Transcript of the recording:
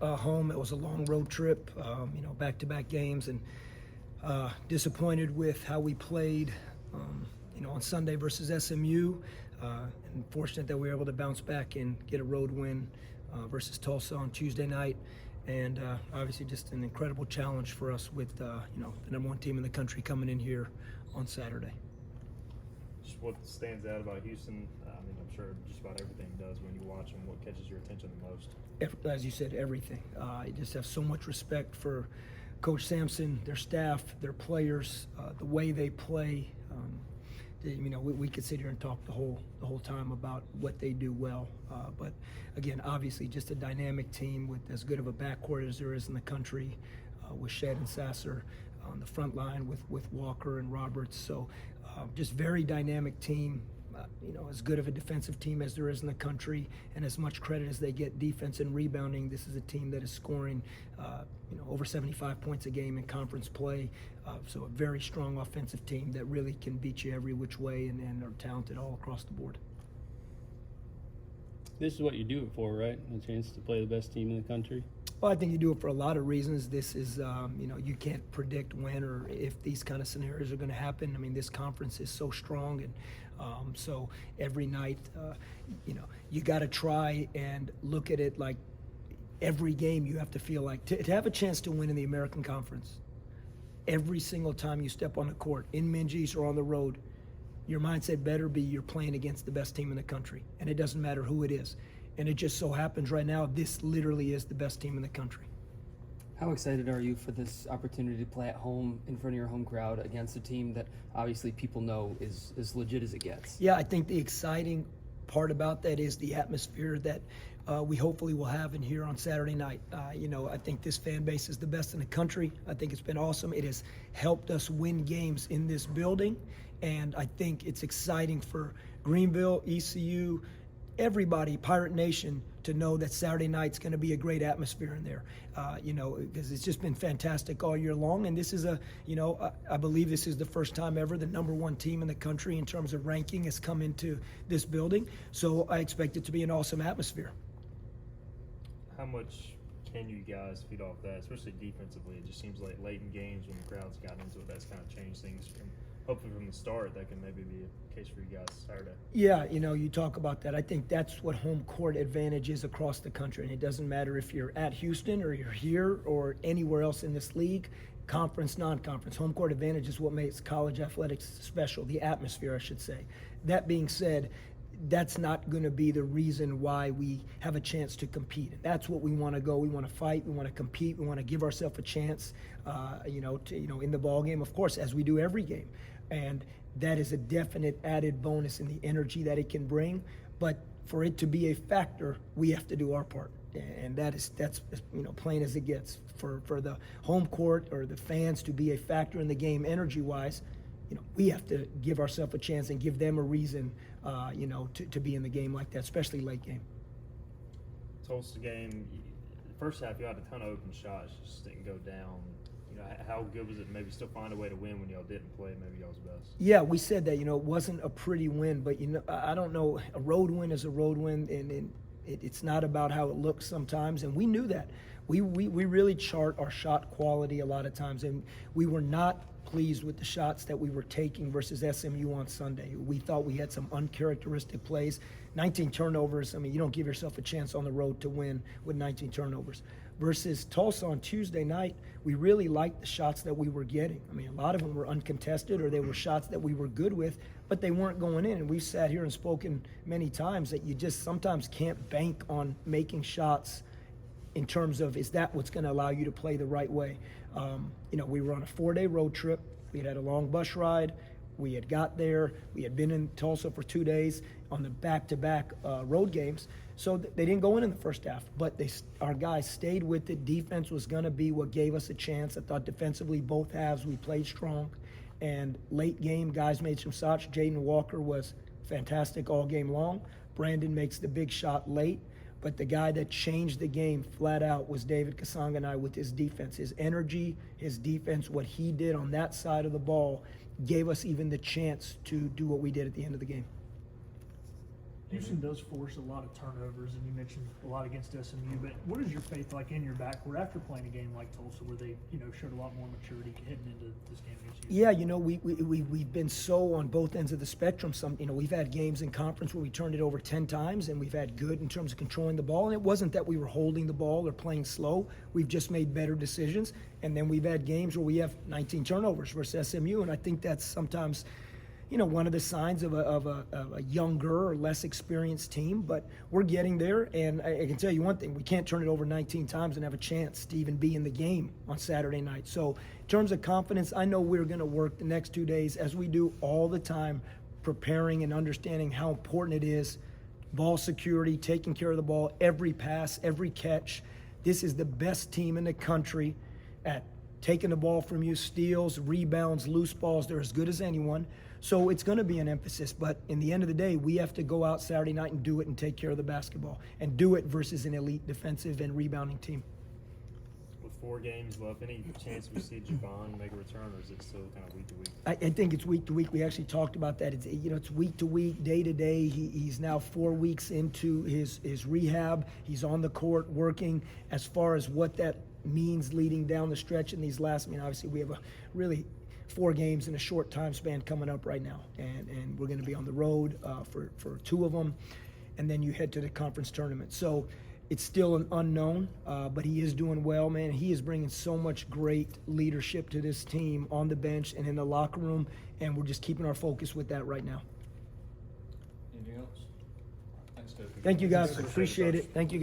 home. It was a long road trip, back-to-back games, and disappointed with how we played, on Sunday versus SMU. And fortunate that we were able to bounce back and get a road win versus Tulsa on Tuesday night. And obviously just an incredible challenge for us with, the number one team in the country coming in here on Saturday. Just what stands out about Houston? I'm sure just about everything does when you watch them. What catches your attention the most? As you said, everything. I just have so much respect for Coach Sampson, their staff, their players, the way they play. We could sit here and talk the whole time about what they do well. But again, obviously, just a dynamic team with as good of a backcourt as there is in the country, with Shed and Sasser on the front line with Walker and Roberts. So just very dynamic team. As good of a defensive team as there is in the country, and as much credit as they get defense and rebounding, this is a team that is scoring, over 75 points a game in conference play. So a very strong offensive team that really can beat you every which way and are talented all across the board. This is what you do it for, right? A chance to play the best team in the country? Well, I think you do it for a lot of reasons. This is, you can't predict when or if these kind of scenarios are going to happen. I mean, this conference is so strong, and so every night, you got to try and look at it like every game you have to feel like to have a chance to win in the American Conference. Every single time you step on the court, in Minges or on the road, your mindset better be you're playing against the best team in the country, and it doesn't matter who it is. And it just so happens right now, this literally is the best team in the country. How excited are you for this opportunity to play at home in front of your home crowd against a team that obviously people know is as legit as it gets? Yeah, I think the exciting part about that is the atmosphere that we hopefully will have in here on Saturday night. I think this fan base is the best in the country. I think it's been awesome. It has helped us win games in this building, and I think it's exciting for Greenville, ECU, everybody, Pirate Nation, to know that Saturday night's going to be a great atmosphere in there, because it's just been fantastic all year long. And this is I believe this is the first time ever the number one team in the country in terms of ranking has come into this building. So I expect it to be an awesome atmosphere. How much can you guys feed off that, especially defensively? It just seems like late in games when the crowd's gotten into it, that's kind of changed things. Hopefully from the start, that can maybe be a case for you guys Saturday. Yeah, you talk about that. I think that's what home court advantage is across the country. And it doesn't matter if you're at Houston or you're here or anywhere else in this league, conference, non-conference. Home court advantage is what makes college athletics special, the atmosphere, I should say. That being said, that's not going to be the reason why we have a chance to compete. That's what we want to go. We want to fight. We want to compete. We want to give ourselves a chance, in the ball game, of course, as we do every game. And that is a definite added bonus in the energy that it can bring. But for it to be a factor, we have to do our part. And that's plain as it gets. For the home court or the fans to be a factor in the game energy-wise, we have to give ourselves a chance and give them a reason, to be in the game like that, especially late game. Tulsa game, the first half you had a ton of open shots, just didn't go down. How good was it to maybe still find a way to win when y'all didn't play maybe y'all's best? Yeah, we said that, it wasn't a pretty win, but, I don't know, a road win is a road win, and it's not about how it looks sometimes, and we knew that. We really chart our shot quality a lot of times, and we were not pleased with the shots that we were taking versus SMU on Sunday. We thought we had some uncharacteristic plays. 19 turnovers, you don't give yourself a chance on the road to win with 19 turnovers. Versus Tulsa on Tuesday night, we really liked the shots that we were getting. A lot of them were uncontested, or they were shots that we were good with, but they weren't going in. And we've sat here and spoken many times that you just sometimes can't bank on making shots in terms of, is that what's going to allow you to play the right way? We were on a 4-day road trip. We had a long bus ride. We had got there. We had been in Tulsa for 2 days on the back-to-back road games. So they didn't go in the first half, but our guys stayed with it. Defense was going to be what gave us a chance. I thought defensively, both halves, we played strong. And late game, guys made some shots. Jaden Walker was fantastic all game long. Brandon makes the big shot late. But the guy that changed the game flat out was David Kasanganai with his defense. His energy, his defense, what he did on that side of the ball gave us even the chance to do what we did at the end of the game. Houston does force a lot of turnovers, and you mentioned a lot against SMU, but what is your faith like in your backcourt after playing a game like Tulsa where they, showed a lot more maturity heading into this game against Houston? Yeah, we've been so on both ends of the spectrum. We've had games in conference where we turned it over 10 times, and we've had good in terms of controlling the ball. And it wasn't that we were holding the ball or playing slow. We've just made better decisions. And then we've had games where we have 19 turnovers versus SMU, and I think that's sometimes one of the signs of a younger or less experienced team, but we're getting there. And I can tell you one thing, we can't turn it over 19 times and have a chance to even be in the game on Saturday night. So in terms of confidence, I know we're going to work the next 2 days, as we do all the time, preparing and understanding how important it is. Ball security, taking care of the ball, every pass, every catch. This is the best team in the country at taking the ball from you, steals, rebounds, loose balls. They're as good as anyone. So it's going to be an emphasis, but in the end of the day, we have to go out Saturday night and do it and take care of the basketball and do it versus an elite defensive and rebounding team. With 4 games left, any chance we see Javon make a return, or is it still kind of week to week? I think it's week to week. We actually talked about that. It's week to week, day to day. He's now 4 weeks into his rehab. He's on the court working. As far as what that means leading down the stretch in these last, obviously we have a really 4 games in a short time span coming up right now, and we're going to be on the road for 2 of them, and then you head to the conference tournament. So it's still an unknown, but he is doing well, man. He is bringing so much great leadership to this team on the bench and in the locker room, and we're just keeping our focus with that right now. Anything else? Thanks, Coach. Thank you guys. Appreciate it. Thank you guys.